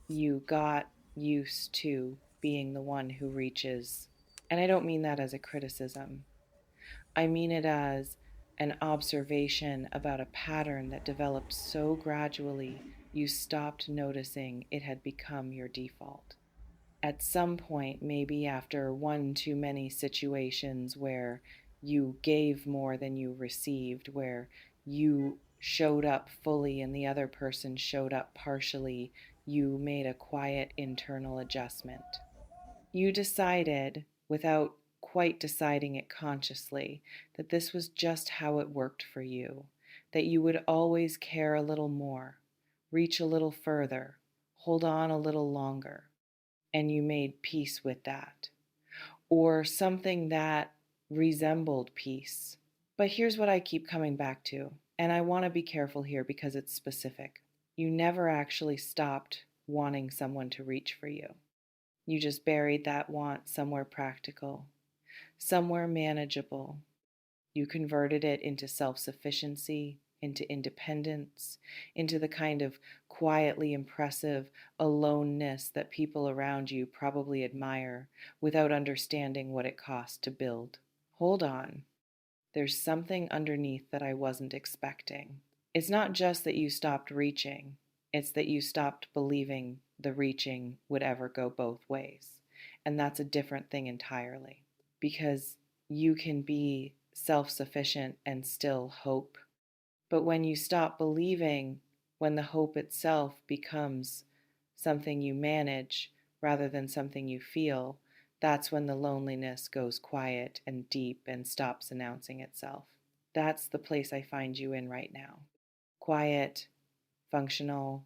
You got used to being the one who reaches. And I don't mean that as a criticism, I mean it as an observation about a pattern that developed so gradually you stopped noticing it had become your default. At some point, maybe after one too many situations where you gave more than you received, where you showed up fully and the other person showed up partially, you made a quiet internal adjustment. You decided, without quite deciding it consciously, that this was just how it worked for you, that you would always care a little more, reach a little further, hold on a little longer, and you made peace with that, or something that resembled peace. But here's what I keep coming back to, and I want to be careful here because it's specific. You never actually stopped wanting someone to reach for you. You just buried that want somewhere practical, somewhere manageable. You converted it into self sufficiency, into independence, into the kind of quietly impressive aloneness that people around you probably admire without understanding what it cost to build. Hold on, there's something underneath that I wasn't expecting. It's not just that you stopped reaching, it's that you stopped believing the reaching would ever go both ways. And that's a different thing entirely. Because you can be self sufficient and still hope. But when you stop believing, when the hope itself becomes something you manage rather than something you feel, that's when the loneliness goes quiet and deep and stops announcing itself. That's the place I find you in right now. Quiet, functional,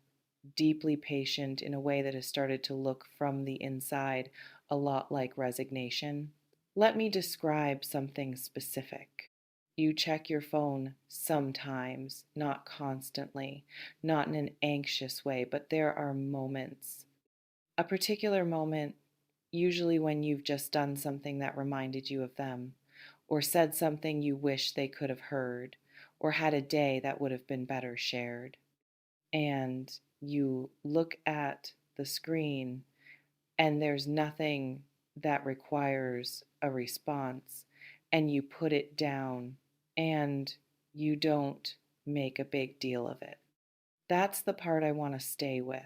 deeply patient in a way that has started to look from the inside a lot like resignation. Let me describe something specific. You check your phone sometimes, not constantly, not in an anxious way, but there are moments. A particular moment, usually when you've just done something that reminded you of them, or said something you wish they could have heard, or had a day that would have been better shared. And you look at the screen and there's nothing that requires a response, and you put it down and you don't make a big deal of it. That's the part I want to stay with,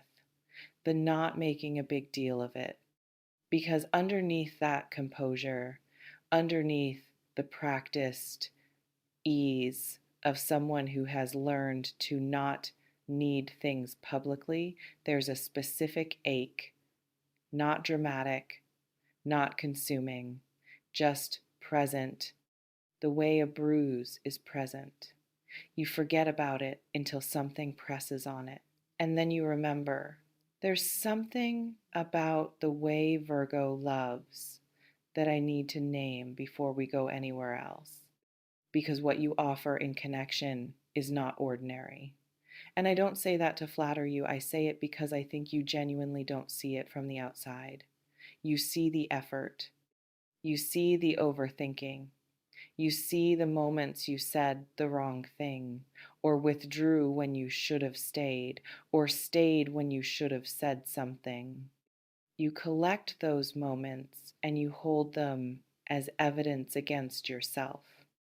the not making a big deal of it. Because underneath that composure, underneath the practiced ease of someone who has learned to not need things publicly, there's a specific ache, not dramatic, not consuming, just present, the way a bruise is present. You forget about it until something presses on it, and then you remember. There's something about the way Virgo loves that I need to name before we go anywhere else, because what you offer in connection is not ordinary. And I don't say that to flatter you, I say it because I think you genuinely don't see it from the outside. You see the effort, you see the overthinking, you see the moments you said the wrong thing, or withdrew when you should have stayed, or stayed when you should have said something. You collect those moments and you hold them as evidence against yourself.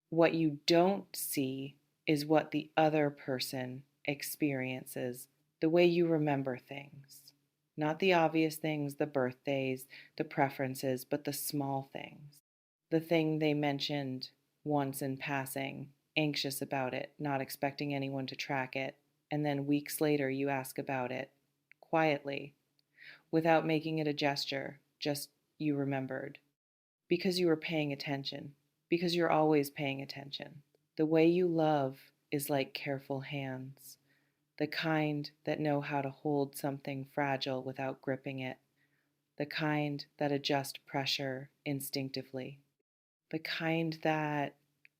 What you don't see is what the other person experiences, the way you remember things. Not the obvious things, the birthdays, the preferences, but the small things. The thing they mentioned once in passing, anxious about it, not expecting anyone to track it, and then weeks later you ask about it, quietly, without making it a gesture, just you remembered. Because you were paying attention, because you're always paying attention. The way you love is like careful hands, the kind that know how to hold something fragile without gripping it, the kind that adjust pressure instinctively, the kind that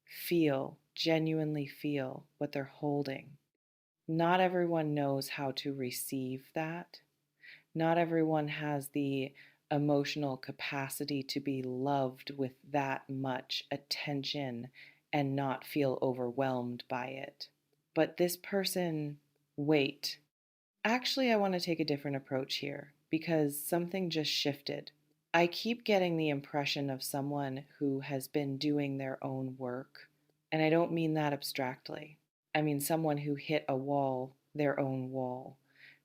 feel, genuinely feel what they're holding. Not everyone knows how to receive that. Not everyone has the emotional capacity to be loved with that much attention and not feel overwhelmed by it. But this person, wait. Actually, I want to take a different approach here because something just shifted. I keep getting the impression of someone who has been doing their own work, and I don't mean that abstractly. I mean someone who hit a wall, their own wall,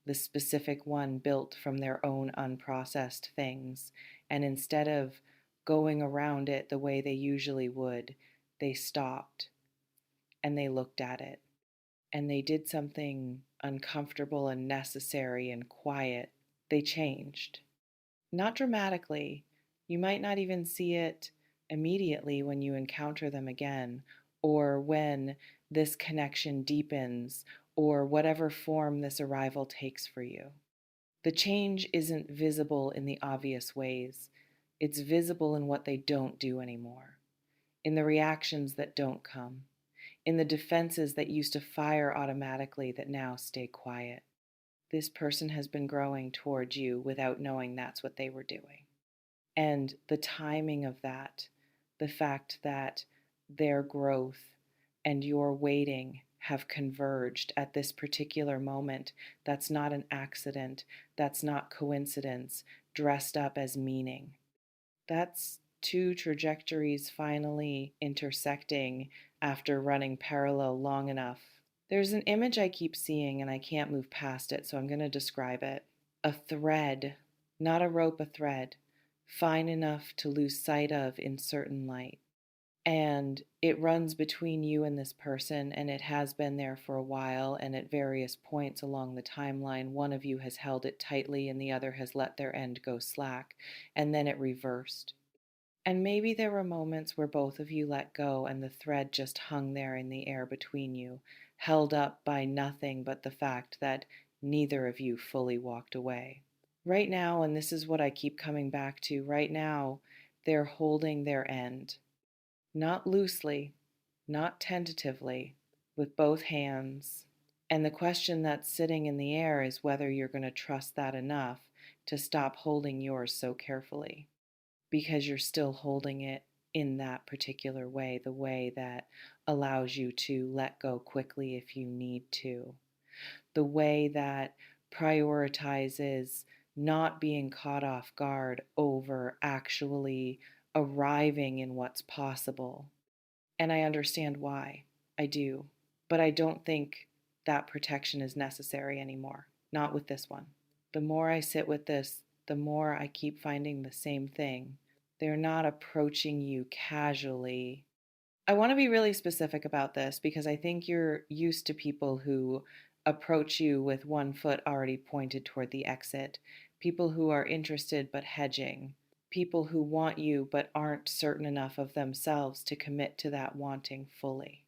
the specific one built from their own unprocessed things, and instead of going around it the way they usually would, they stopped and they looked at it and they did something uncomfortable and necessary and quiet. They changed. Not dramatically. You might not even see it immediately when you encounter them again, or when this connection deepens, or whatever form this arrival takes for you. The change isn't visible in the obvious ways, it's visible in what they don't do anymore, in the reactions that don't come, in the defenses that used to fire automatically that now stay quiet. This person has been growing towards you without knowing that's what they were doing. And the timing of that, the fact that their growth and your waiting have converged at this particular moment, that's not an accident, that's not coincidence dressed up as meaning. That's two trajectories finally intersecting after running parallel long enough. There's an image I keep seeing and I can't move past it, so I'm going to describe it. A thread, not a rope, a thread, fine enough to lose sight of in certain light. And it runs between you and this person, and it has been there for a while. And at various points along the timeline, one of you has held it tightly and the other has let their end go slack, and then it reversed. And maybe there were moments where both of you let go and the thread just hung there in the air between you, held up by nothing but the fact that neither of you fully walked away. Right now, and this is what I keep coming back to, right now, they're holding their end. Not loosely, not tentatively, with both hands. And the question that's sitting in the air is whether you're going to trust that enough to stop holding yours so carefully, because you're still holding it in that particular way, the way that allows you to let go quickly if you need to, the way that prioritizes not being caught off guard over actually arriving in what's possible. And I understand why. I do. But I don't think that protection is necessary anymore. Not with this one. The more I sit with this, the more I keep finding the same thing. They're not approaching you casually. I want to be really specific about this because I think you're used to people who approach you with one foot already pointed toward the exit, people who are interested but hedging, people who want you but aren't certain enough of themselves to commit to that wanting fully.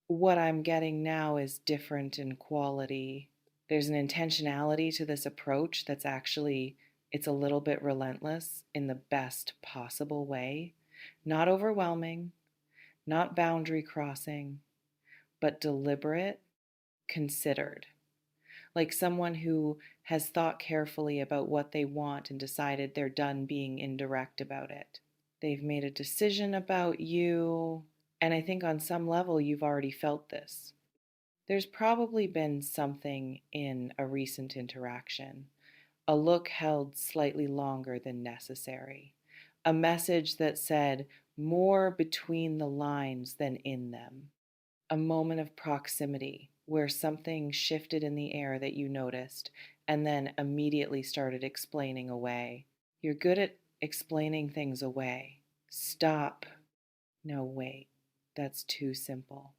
What I'm getting now is different in quality. There's an intentionality to this approach that's actually it's a little bit relentless in the best possible way, not overwhelming, not boundary crossing, but deliberate, considered. Like someone who has thought carefully about what they want and decided they're done being indirect about it. They've made a decision about you, and I think on some level you've already felt this. There's probably been something in a recent interaction, a look held slightly longer than necessary, a message that said more between the lines than in them, a moment of proximity where something shifted in the air that you noticed and then immediately started explaining away. You're good at explaining things away. Stop. No, wait. That's too simple.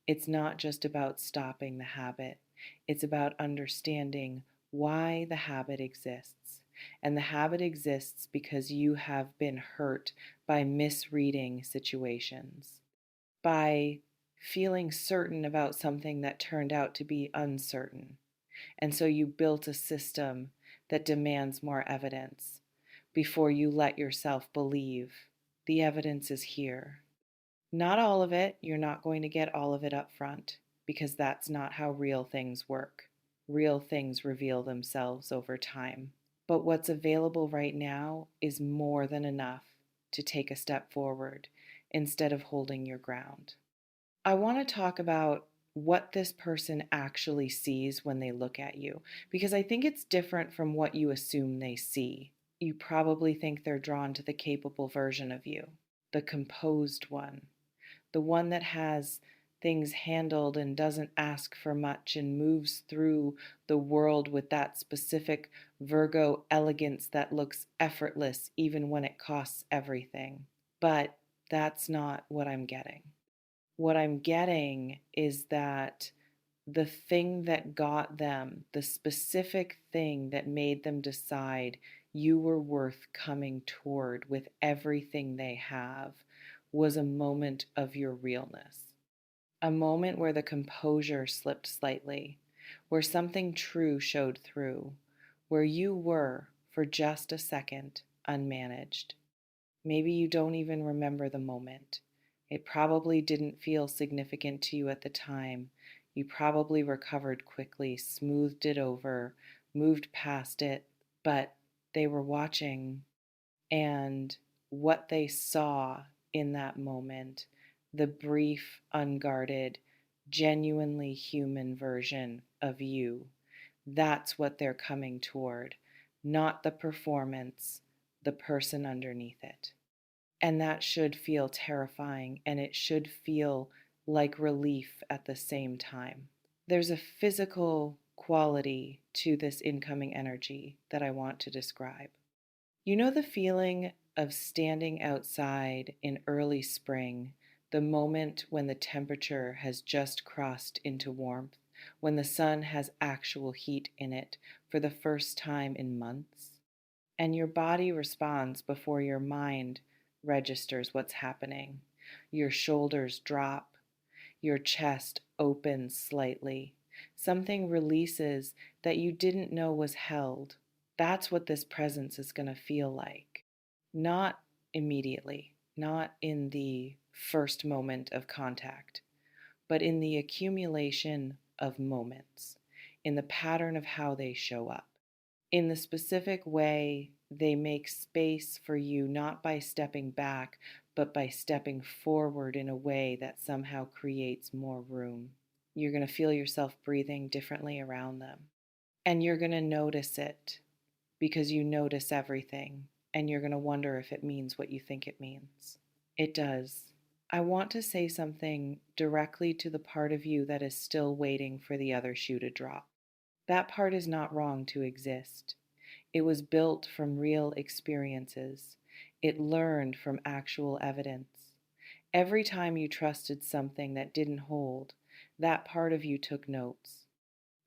It's not just about stopping the habit, it's about understanding why the habit exists. And the habit exists because you have been hurt by misreading situations, by feeling certain about something that turned out to be uncertain. And so you built a system that demands more evidence before you let yourself believe the evidence is here. Not all of it, you're not going to get all of it up front because that's not how real things work. Real things reveal themselves over time. But what's available right now is more than enough to take a step forward instead of holding your ground. I want to talk about what this person actually sees when they look at you, because I think it's different from what you assume they see. You probably think they're drawn to the capable version of you, the composed one, the one that has things handled and doesn't ask for much and moves through the world with that specific Virgo elegance that looks effortless even when it costs everything. But that's not what I'm getting. What I'm getting is that the thing that got them, the specific thing that made them decide you were worth coming toward with everything they have, was a moment of your realness. A moment where the composure slipped slightly, where something true showed through, where you were, for just a second, unmanaged. Maybe you don't even remember the moment. It probably didn't feel significant to you at the time. You probably recovered quickly, smoothed it over, moved past it, but they were watching, and what they saw in that moment, the brief, unguarded, genuinely human version of you, that's what they're coming toward, not the performance, the person underneath it. And that should feel terrifying, and it should feel like relief at the same time. There's a physical quality to this incoming energy that I want to describe. You know the feeling of standing outside in early spring, the moment when the temperature has just crossed into warmth, when the sun has actual heat in it for the first time in months, and your body responds before your mind registers what's happening. Your shoulders drop, your chest opens slightly. Something releases that you didn't know was held. That's what this presence is going to feel like. Not immediately, not in the first moment of contact, but in the accumulation of moments, in the pattern of how they show up, in the specific way they make space for you, not by stepping back, but by stepping forward in a way that somehow creates more room. You're going to feel yourself breathing differently around them. And you're going to notice it because you notice everything. And you're going to wonder if it means what you think it means. It does. I want to say something directly to the part of you that is still waiting for the other shoe to drop. That part is not wrong to exist. It was built from real experiences. It learned from actual evidence. Every time you trusted something that didn't hold, that part of you took notes.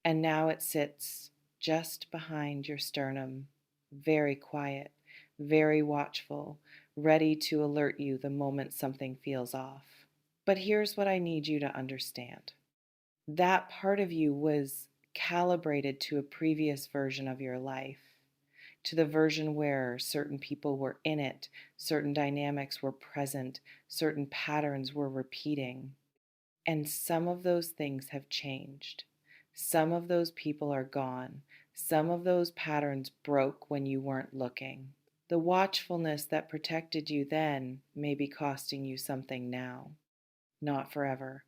And now it sits just behind your sternum, very quiet, very watchful, ready to alert you the moment something feels off. But here's what I need you to understand. That part of you was calibrated to a previous version of your life, to the version where certain people were in it, certain dynamics were present, certain patterns were repeating. And some of those things have changed. Some of those people are gone. Some of those patterns broke when you weren't looking. The watchfulness that protected you then may be costing you something now. Not forever.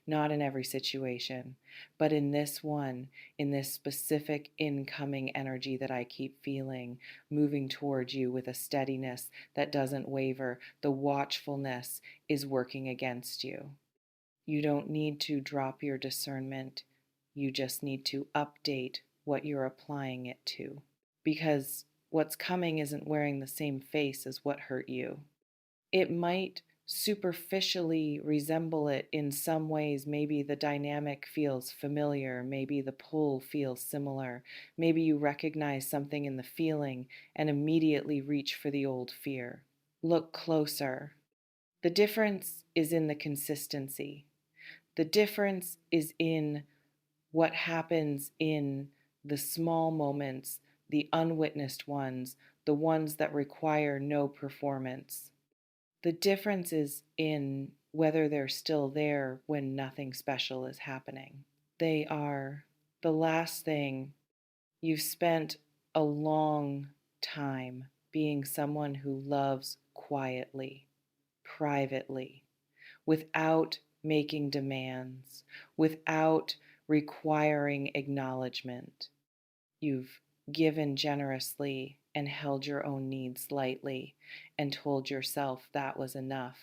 Not in every situation, but in this one, in this specific incoming energy that I keep feeling, moving towards you with a steadiness that doesn't waver, the watchfulness is working against you. You don't need to drop your discernment. You just need to update what you're applying it to. Because what's coming isn't wearing the same face as what hurt you. It might superficially resemble it in some ways. Maybe the dynamic feels familiar. Maybe the pull feels similar. Maybe you recognize something in the feeling and immediately reach for the old fear. Look closer. The difference is in the consistency. The difference is in what happens in the small moments, the unwitnessed ones, the ones that require no performance. The difference is in whether they're still there when nothing special is happening. They are the last thing. You've spent a long time being someone who loves quietly, privately, without making demands, without requiring acknowledgement. You've given generously and held your own needs lightly and told yourself that was enough,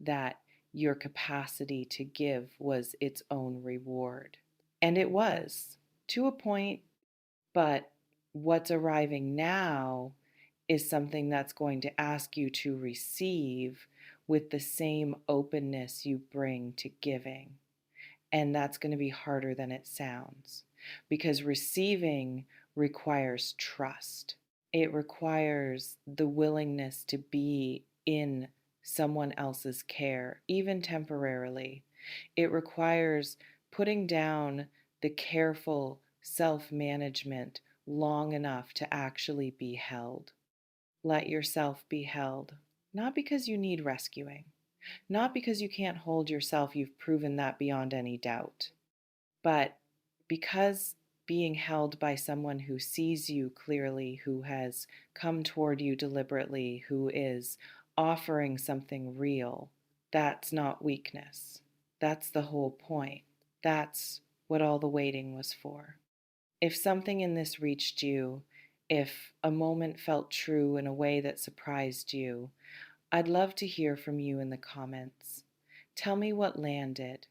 that your capacity to give was its own reward. And it was, to a point, but what's arriving now is something that's going to ask you to receive with the same openness you bring to giving. And that's going to be harder than it sounds because receiving requires trust. It requires the willingness to be in someone else's care, even temporarily. It requires putting down the careful self management long enough to actually be held. Let yourself be held, not because you need rescuing, not because you can't hold yourself, you've proven that beyond any doubt, but because being held by someone who sees you clearly, who has come toward you deliberately, who is offering something real, that's not weakness. That's the whole point. That's what all the waiting was for. If something in this reached you, if a moment felt true in a way that surprised you, I'd love to hear from you in the comments. Tell me what landed,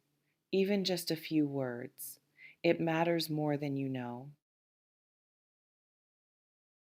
even just a few words. It matters more than you know.